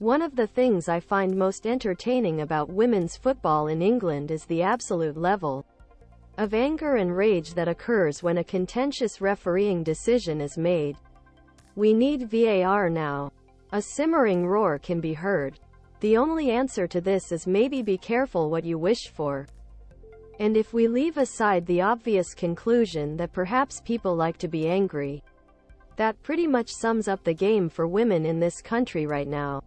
One of the things I find most entertaining about women's football in England is the absolute level of anger and rage that occurs when a contentious refereeing decision is made. "We need VAR now." A simmering roar can be heard. The only answer to this is maybe be careful what you wish for. And if we leave aside the obvious conclusion that perhaps people like to be angry, that pretty much sums up the game for women in this country right now.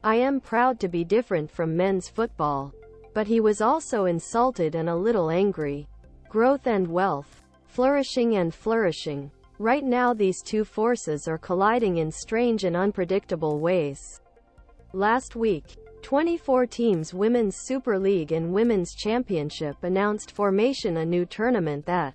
I am proud to be different from men's football. But he was also insulted and a little angry. Growth and wealth. Flourishing and flourishing. Right now these two forces are colliding in strange and unpredictable ways. Last week, 24 teams Women's Super League and Women's Championship announced formation, a new tournament that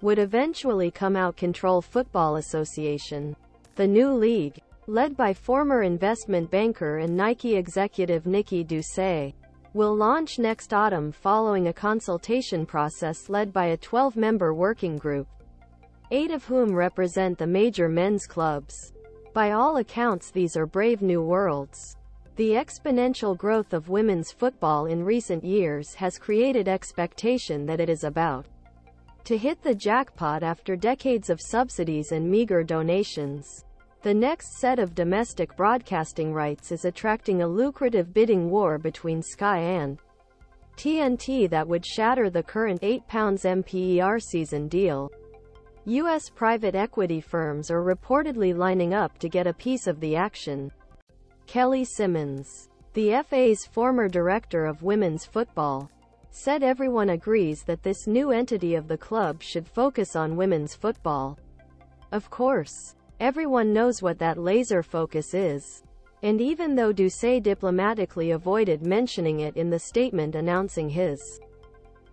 would eventually come out Control Football Association. The new league, led by former investment banker and Nike executive Nikki Doucet, will launch next autumn following a consultation process led by a 12-member working group, 8 of whom represent the major men's clubs. By all accounts, these are brave new worlds. The exponential growth of women's football in recent years has created expectation that it is about to hit the jackpot after decades of subsidies and meager donations. The next set of domestic broadcasting rights is attracting a lucrative bidding war between Sky and TNT that would shatter the current £8 MPER season deal. U.S. private equity firms are reportedly lining up to get a piece of the action. Kelly Simmons, the FA's former director of women's football, said everyone agrees that this new entity of the club should focus on women's football. Of course, everyone knows what that laser focus is. And even though Doucet diplomatically avoided mentioning it in the statement announcing his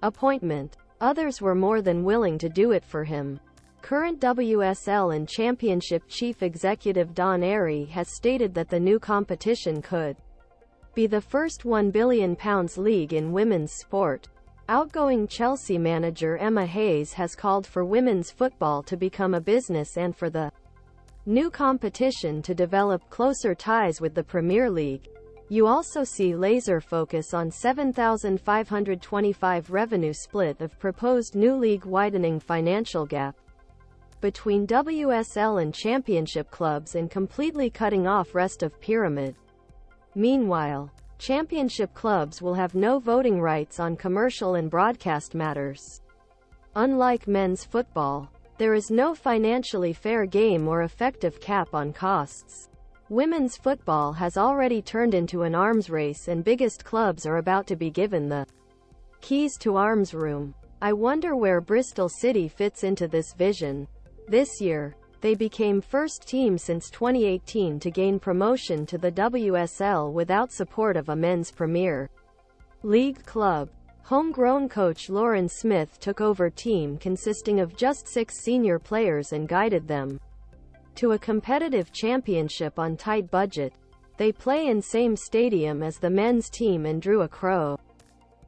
appointment, others were more than willing to do it for him. Current WSL and Championship Chief Executive Don Airy has stated that the new competition could be the first £1 billion league in women's sport. Outgoing Chelsea manager Emma Hayes has called for women's football to become a business and for the new competition to develop closer ties with the Premier League. You also see laser focus on $7,525 revenue split of proposed new league widening financial gap between WSL and Championship clubs and completely cutting off rest of pyramid. Meanwhile, Championship clubs will have no voting rights on commercial and broadcast matters. Unlike men's football, there is no financially fair game or effective cap on costs. Women's football has already turned into an arms race and biggest clubs are about to be given the keys to arms room. I wonder where Bristol City fits into this vision. This year, they became first team since 2018 to gain promotion to the WSL without support of a men's Premier League club. Homegrown coach Lauren Smith took over team consisting of just 6 senior players and guided them to a competitive championship on tight budget. They play in same stadium as the men's team and drew a crowd.